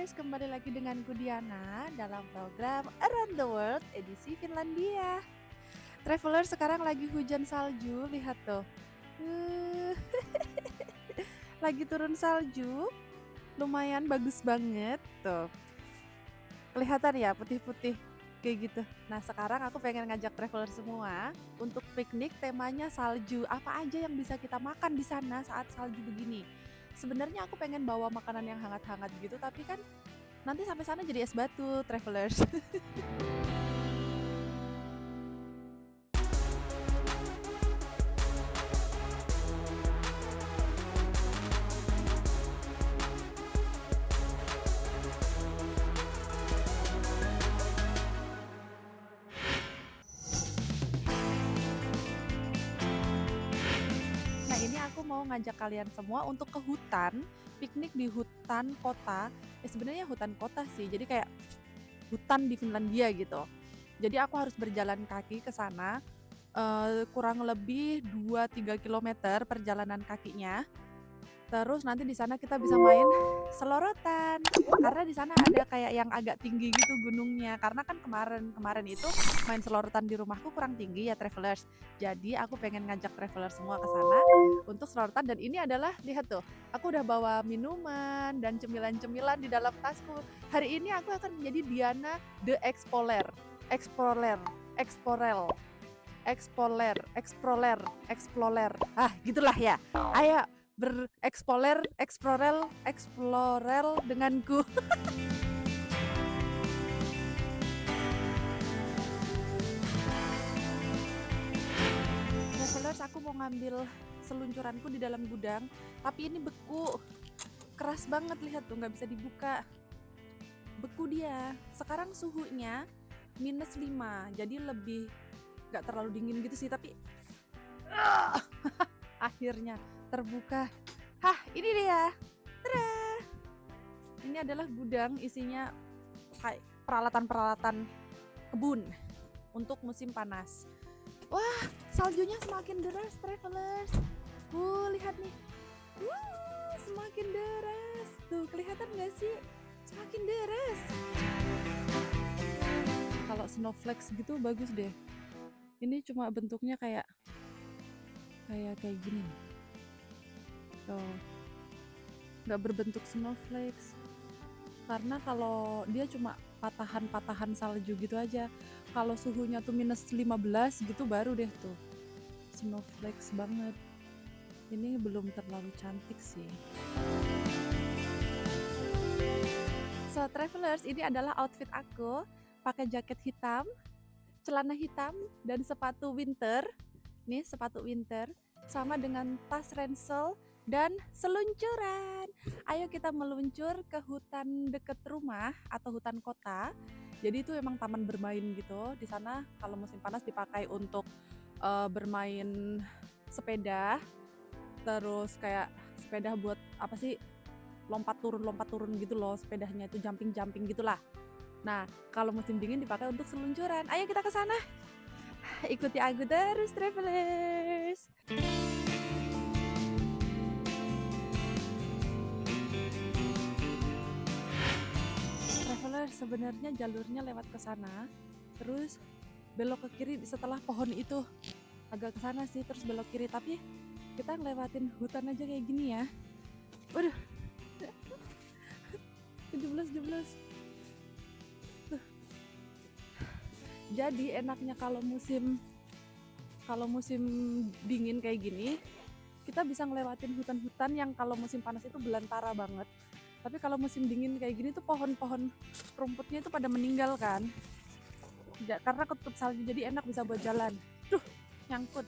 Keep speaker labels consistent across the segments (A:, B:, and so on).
A: Travelers, kembali lagi dengan Diana dalam program Around the World edisi Finlandia. Travelers, sekarang lagi hujan salju, lihat tuh. Uh, lagi turun salju, lumayan bagus banget tuh. Kelihatan ya putih-putih kayak gitu. Nah, sekarang aku pengen ngajak traveler semua untuk piknik, temanya salju. Apa aja yang bisa kita makan di sana saat salju begini? Sebenarnya aku pengen bawa makanan yang hangat-hangat gitu, tapi kan nanti sampai sana jadi es batu, travelers. Nah, ini aku mau ngajak kalian semua untuk ke hutan, piknik di hutan kota. Sebenarnya hutan kota sih, jadi kayak hutan di Finlandia gitu. Jadi aku harus berjalan kaki ke sana, kurang lebih 2-3 kilometer perjalanan kakinya. Terus nanti di sana kita bisa main selorotan. Karena di sana ada kayak yang agak tinggi gitu gunungnya. Karena kan kemarin itu main selorotan di rumahku kurang tinggi ya, travelers. Jadi aku pengen ngajak travelers semua ke sana untuk selorotan, dan ini adalah, lihat tuh, aku udah bawa minuman dan cemilan-cemilan di dalam tasku. Hari ini aku akan menjadi Diana the Explorer. Explorer, Explorel, Explorer. Ah, gitulah ya. Ayo explorel denganku. Travelers, aku mau ngambil seluncuranku di dalam gudang, tapi ini beku, keras banget, lihat tuh, nggak bisa dibuka, beku dia. Sekarang suhunya -5, jadi lebih nggak terlalu dingin gitu sih, tapi akhirnya terbuka. Hah, ini dia. Tada! Ini adalah gudang, isinya kayak peralatan-peralatan kebun untuk musim panas. Wah, saljunya semakin deras, travelers. Lihat nih. Semakin deras. Tuh, kelihatan nggak sih? Semakin deras. Kalau snowflakes gitu bagus deh. Ini cuma bentuknya kayak gini. Tuh, nggak berbentuk snowflakes. Karena kalau dia cuma patahan-patahan salju gitu aja. Kalau suhunya tuh -15 gitu baru deh tuh snowflakes banget. Ini belum terlalu cantik sih. So travelers, ini adalah outfit aku. Pakai jaket hitam, celana hitam, dan sepatu winter. Nih sepatu winter, sama dengan tas ransel dan seluncuran. Ayo kita meluncur ke hutan deket rumah atau hutan kota. Jadi itu emang taman bermain gitu. Di sana kalau musim panas dipakai untuk bermain sepeda. Terus kayak sepeda buat apa sih? Lompat turun gitu loh, sepedanya itu jumping gitulah. Nah, kalau musim dingin dipakai untuk seluncuran. Ayo kita ke sana. Ikuti aku terus, travelers. Travelers, sebenarnya jalurnya lewat ke sana, terus belok ke kiri setelah pohon itu. Agak ke sana sih, terus belok kiri, tapi kita ngelewatin hutan aja kayak gini ya. Waduh. 17. Jadi enaknya kalau musim dingin kayak gini, kita bisa ngelewatin hutan-hutan yang kalau musim panas itu belantara banget. Tapi kalau musim dingin kayak gini tuh pohon-pohon rumputnya itu pada meninggal kan. Karena ketutup salju, jadi enak bisa buat jalan. Duh, nyangkut.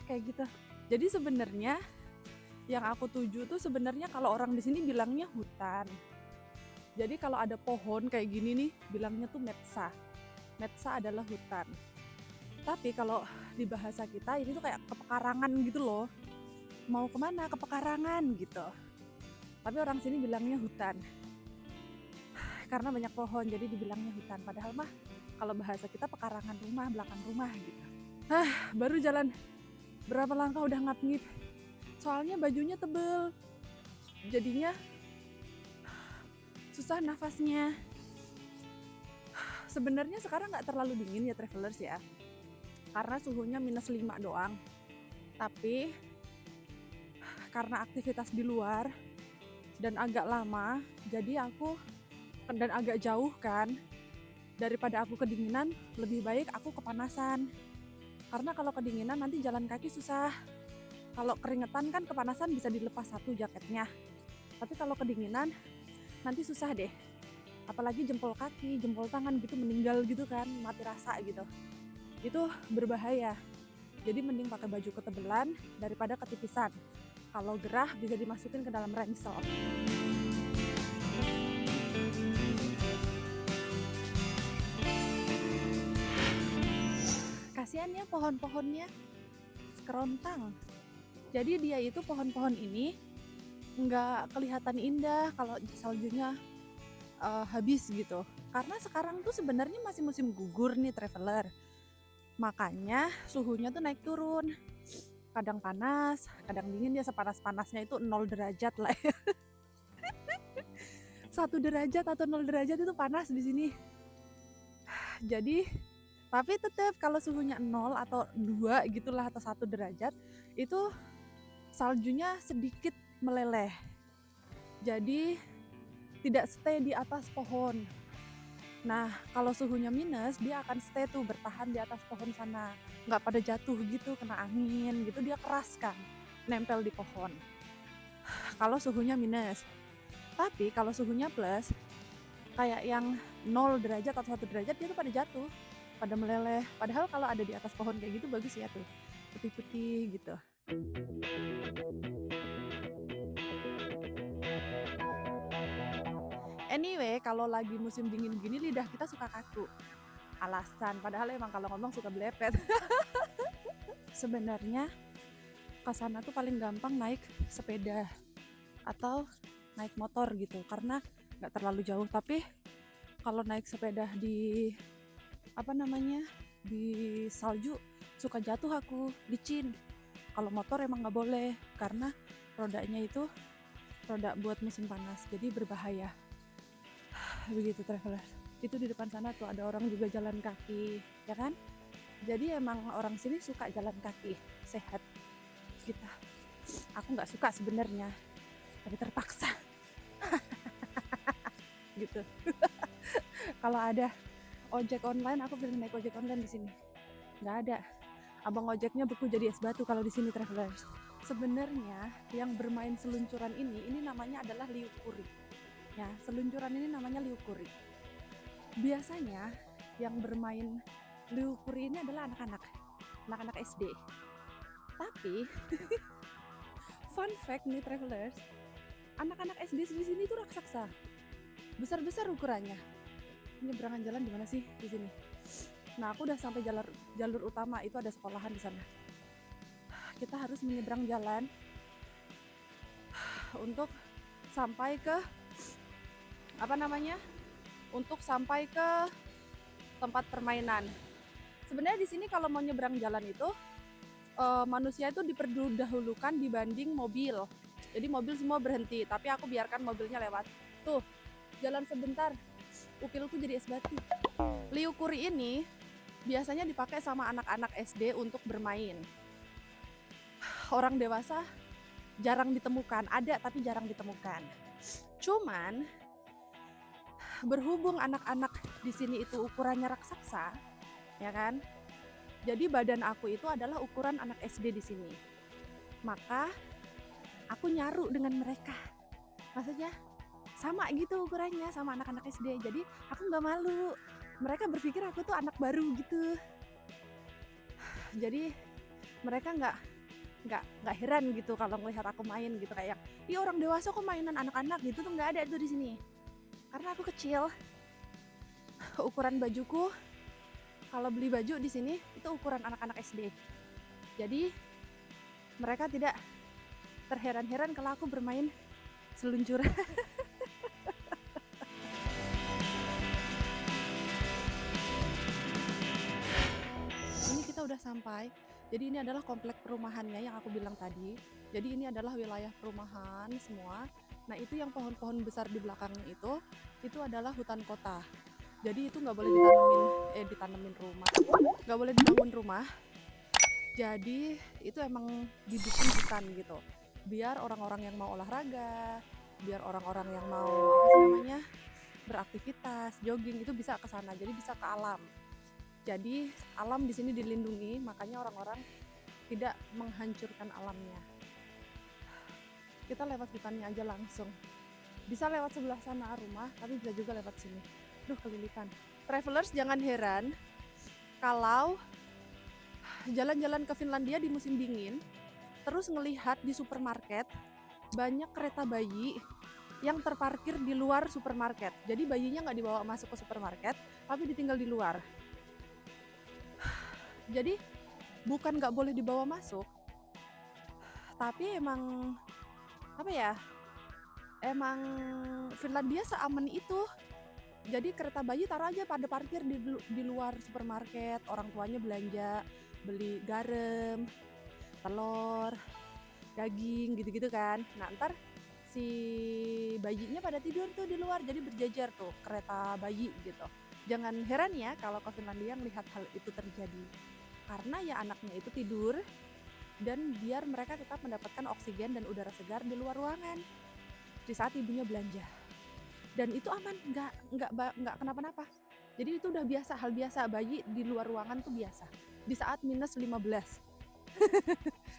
A: Kayak gitu. Jadi sebenarnya yang aku tuju tuh sebenarnya kalau orang di sini bilangnya hutan. Jadi kalau ada pohon kayak gini nih, bilangnya tuh metsa. Metsa adalah hutan. Tapi kalau di bahasa kita ini tuh kayak kepekarangan gitu loh. Mau kemana? Ke pekarangan gitu. Tapi orang sini bilangnya hutan. Karena banyak pohon, jadi dibilangnya hutan. Padahal mah kalau bahasa kita pekarangan rumah, belakang rumah gitu. Baru jalan berapa langkah udah ngap-ngip. Soalnya bajunya tebel. Jadinya susah nafasnya. Sebenarnya sekarang nggak terlalu dingin ya travelers ya, karena suhunya -5 doang. Tapi karena aktivitas di luar dan agak lama, jadi dan agak jauh kan, daripada aku kedinginan, lebih baik aku kepanasan. Karena kalau kedinginan nanti jalan kaki susah. Kalau keringetan kan kepanasan bisa dilepas satu jaketnya. Tapi kalau kedinginan nanti susah deh. Apalagi jempol kaki, jempol tangan gitu meninggal gitu kan, mati rasa gitu. Itu berbahaya. Jadi mending pakai baju ketebelan daripada ketipisan. Kalau gerah bisa dimasukin ke dalam ransel. Kasihan ya pohon-pohonnya, kerontang. Jadi dia itu pohon-pohon ini nggak kelihatan indah kalau saljunya habis gitu. Karena sekarang tuh sebenarnya masih musim gugur nih traveler. Makanya suhunya tuh naik turun. Kadang panas, kadang dingin, ya sepanas-panasnya itu 0 derajat lah ya. 1 derajat atau 0 derajat itu panas di sini. Jadi, tapi tetap kalau suhunya 0 atau 2 gitulah atau 1 derajat, itu saljunya sedikit meleleh. Jadi tidak stay di atas pohon. Nah, kalau suhunya minus, dia akan stay tuh bertahan di atas pohon sana. Nggak pada jatuh gitu, kena angin gitu, dia keras kan, nempel di pohon. Kalau suhunya minus. Tapi kalau suhunya plus, kayak yang 0 derajat atau 1 derajat, dia tuh pada jatuh, pada meleleh. Padahal kalau ada di atas pohon kayak gitu bagus ya tuh, putih-putih gitu. Anyway, kalau lagi musim dingin gini lidah kita suka kaku. Alasan, padahal emang kalau ngomong suka belepet. Sebenarnya ke sana tuh paling gampang naik sepeda atau naik motor gitu, karena nggak terlalu jauh. Tapi kalau naik sepeda di di salju suka jatuh aku, licin. Kalau motor emang nggak boleh karena rodanya itu roda buat musim panas, jadi berbahaya. Begitu traveler. Itu di depan sana tuh ada orang juga jalan kaki, ya kan? Jadi emang orang sini suka jalan kaki, sehat. Kita, aku nggak suka sebenarnya, tapi terpaksa. Gitu. Kalau ada ojek online, aku pilih naik ojek online di sini. Nggak ada. Abang ojeknya beku jadi es batu kalau di sini travelers. Sebenarnya yang bermain seluncuran ini namanya adalah liukuri. Ya, seluncuran ini namanya liukuri. Biasanya yang bermain liukuri ini adalah anak-anak SD. Tapi fun fact nih travelers, anak-anak SD di sini tuh raksasa, besar-besar ukurannya. Penyeberangan jalan di mana sih di sini? Nah, aku udah sampai jalur utama, itu ada sekolahan di sana. Kita harus menyeberang jalan untuk sampai ke untuk sampai ke tempat permainan. Sebenarnya di sini kalau mau nyebrang jalan itu manusia itu diperdahulukan dibanding mobil. Jadi mobil semua berhenti, tapi aku biarkan mobilnya lewat. Tuh, jalan sebentar, ukilku jadi es batu. Liukuri ini biasanya dipakai sama anak-anak SD untuk bermain. Orang dewasa jarang ditemukan, ada tapi jarang ditemukan. Cuman berhubung anak-anak di sini itu ukurannya raksasa, ya kan? Jadi badan aku itu adalah ukuran anak SD di sini. Maka aku nyaru dengan mereka. Maksudnya sama gitu ukurannya sama anak-anak SD. Jadi aku nggak malu. Mereka berpikir aku tuh anak baru gitu. Jadi mereka nggak heran gitu kalau melihat aku main gitu, kayak iya orang dewasa kok mainan anak-anak gitu tuh, nggak ada tuh di sini. Karena aku kecil, ukuran bajuku kalau beli baju di sini itu ukuran anak-anak SD. Jadi mereka tidak terheran-heran kalau aku bermain seluncuran. Ini kita udah sampai. Jadi ini adalah komplek perumahannya yang aku bilang tadi. Jadi ini adalah wilayah perumahan semua. Nah itu yang pohon-pohon besar di belakangnya itu adalah hutan kota. Jadi itu nggak boleh ditanemin rumah, nggak boleh dibangun rumah. Jadi itu emang dibikin hutan gitu, biar orang-orang yang mau olahraga, biar orang-orang yang mau apa sih namanya beraktivitas, jogging itu bisa ke sana. Jadi bisa ke alam. Jadi alam di sini dilindungi, makanya orang-orang tidak menghancurkan alamnya. Kita lewat hutannya aja langsung. Bisa lewat sebelah sana rumah, tapi bisa juga lewat sini. Duh, kelilipan. Travelers jangan heran kalau jalan-jalan ke Finlandia di musim dingin, terus ngelihat di supermarket banyak kereta bayi yang terparkir di luar supermarket. Jadi bayinya nggak dibawa masuk ke supermarket, tapi ditinggal di luar. Jadi bukan nggak boleh dibawa masuk, tapi emang apa ya? Emang Finlandia seaman itu. Jadi kereta bayi taruh aja pada parkir di luar supermarket, orang tuanya belanja, beli garam, telur, daging gitu-gitu kan. Nah ntar si bayinya pada tidur tuh di luar, jadi berjajar tuh kereta bayi gitu. Jangan heran ya kalau ke Finlandia melihat hal itu terjadi, karena ya anaknya itu tidur dan biar mereka tetap mendapatkan oksigen dan udara segar di luar ruangan di saat ibunya belanja. Dan itu aman, nggak kenapa-napa. Jadi itu udah biasa, hal biasa, bayi di luar ruangan tuh biasa di saat minus 15.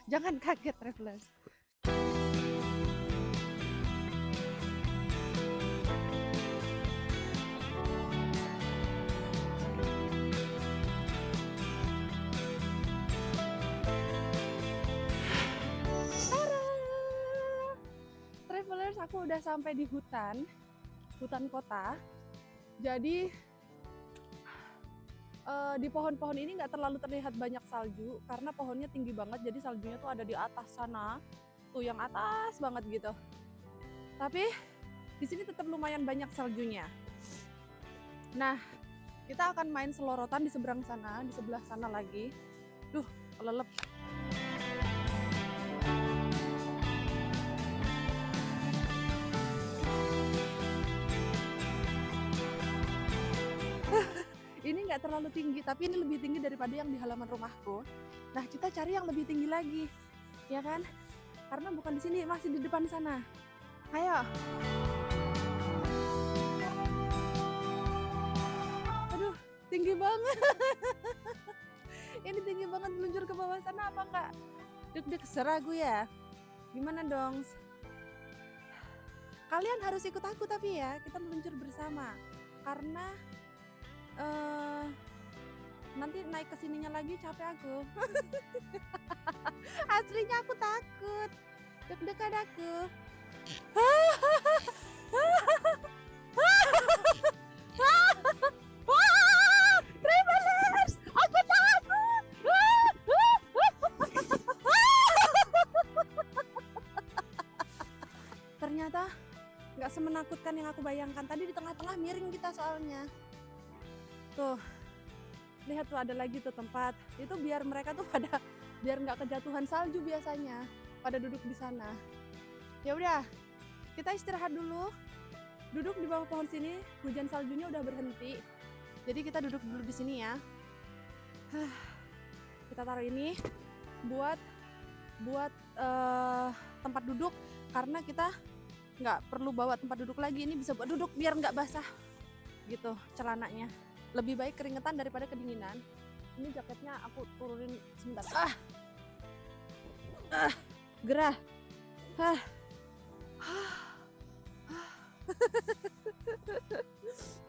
A: Jangan kaget travelers. Travelers, aku udah sampai di hutan kota. Jadi di pohon-pohon ini nggak terlalu terlihat banyak salju karena pohonnya tinggi banget, jadi saljunya tuh ada di atas sana, tuh yang atas banget gitu. Tapi di sini tetap lumayan banyak saljunya. Nah, kita akan main selorotan di seberang sana, di sebelah sana lagi. Duh, kelelep. Ini nggak terlalu tinggi, tapi ini lebih tinggi daripada yang di halaman rumahku. Nah, kita cari yang lebih tinggi lagi, ya kan? Karena bukan di sini, masih di depan sana. Ayo. Aduh, tinggi banget. Ini tinggi banget, meluncur ke bawah sana apa enggak? Deg-deg seragu ya. Gimana dong? Kalian harus ikut aku tapi ya, kita meluncur bersama. Karena nanti naik ke sininya lagi capek aku. Aslinya aku takut. Deg-degan aku. Travelers, aku takut. Ternyata nggak semenakutkan yang aku bayangkan. Tadi di tengah-tengah miring kita soalnya. Tuh, lihat tuh ada lagi tuh tempat. Itu biar mereka tuh biar nggak kejatuhan salju biasanya, pada duduk di sana. Ya udah, kita istirahat dulu. Duduk di bawah pohon sini, hujan saljunya udah berhenti. Jadi kita duduk dulu di sini ya. Kita taruh ini buat tempat duduk, karena kita nggak perlu bawa tempat duduk lagi. Ini bisa buat duduk biar nggak basah gitu celananya. Lebih baik keringetan daripada kedinginan. Ini jaketnya aku turunin sebentar. Gerah.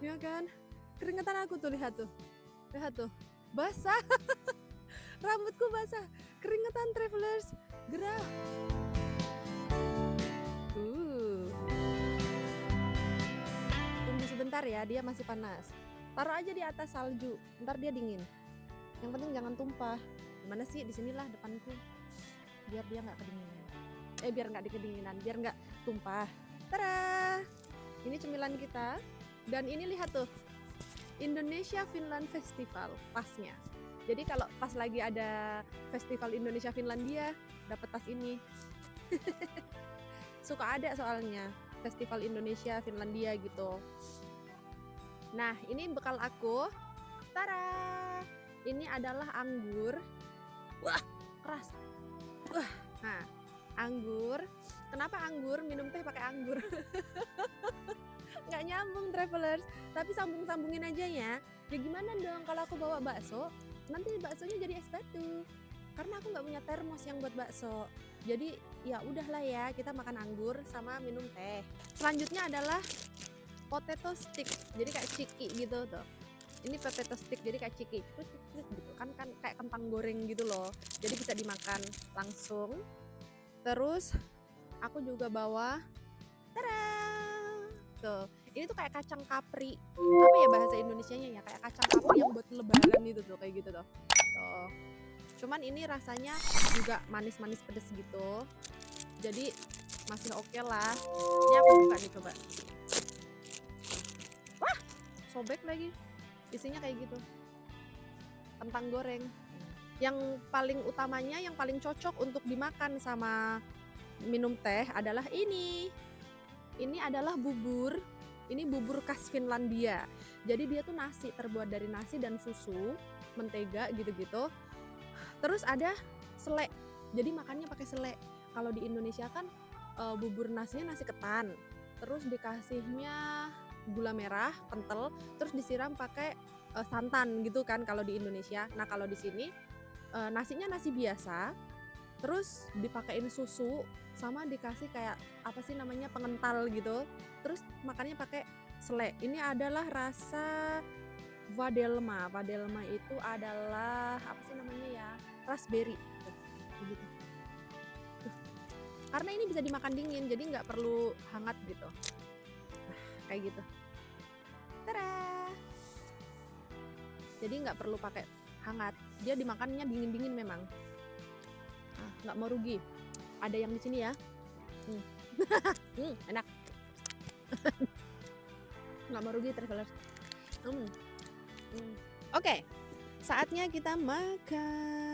A: Ya kan? Keringetan aku tuh, lihat tuh. Lihat tuh. Basah. Rambutku basah. Keringetan travelers. Gerah. Tunggu sebentar ya, dia masih panas. Taruh aja di atas salju, ntar dia dingin. Yang penting jangan tumpah. Gimana sih, di sinilah depanku. Biar dia nggak kedinginan. Biar nggak dikedinginan, biar nggak tumpah. Tada! Ini cemilan kita. Dan ini lihat tuh, Indonesia Finland Festival pasnya. Jadi kalau pas lagi ada festival Indonesia Finlandia, dapat tas ini. Suka ada soalnya.
B: festival Indonesia Finlandia gitu. Nah, ini bekal aku. Tara, ini adalah anggur. Wah, keras. Wah, nah, anggur. Kenapa anggur? Minum teh pakai anggur. Nggak nyambung travelers, tapi sambung-sambungin aja ya. Ya gimana dong kalau aku bawa bakso, nanti baksonya jadi es batu. Karena aku nggak punya termos yang buat bakso. Jadi ya udahlah ya, kita makan anggur sama minum teh. Selanjutnya adalah potato stick, jadi kayak ciki gitu tuh. Ini potato stick, jadi kayak ciki gitu kan kayak kentang goreng gitu loh. Jadi bisa dimakan langsung. Terus aku juga bawa, tada, tuh. Ini tuh kayak kacang kapri. Apa ya bahasa Indonesianya ya? Kayak kacang kapri yang buat lebaran itu tuh, kayak gitu tuh. Tuh. Cuman ini rasanya juga manis-manis pedes gitu. Jadi masih oke lah. Ini aku buka nih, coba. Wah, sobek lagi. Isinya kayak gitu. Kentang goreng. Yang paling utamanya, yang paling cocok untuk dimakan sama minum teh adalah ini. Ini adalah bubur. Ini bubur khas Finlandia. Jadi dia tuh nasi, terbuat dari nasi dan susu, mentega gitu-gitu. Terus ada selek. Jadi makannya pakai selek. Kalau di Indonesia kan bubur nasinya nasi ketan. Terus dikasihnya gula merah kental, terus disiram pakai santan gitu kan kalau di Indonesia. Nah, kalau di sini nasinya nasi biasa. Terus dipakein susu sama dikasih kayak apa sih namanya pengental gitu. Terus makannya pakai selek. Ini adalah rasa vadelma. Vadelma itu adalah apa sih namanya ya? Raspberry. Gitu. Karena ini bisa dimakan dingin, jadi nggak perlu hangat gitu. Nah, kayak gitu. Tada! Jadi nggak perlu pakai hangat. Dia dimakannya dingin-dingin memang. Nggak mau rugi. Ada yang di sini ya. Enak. Nggak mau rugi travelers. Oke, saatnya kita makan.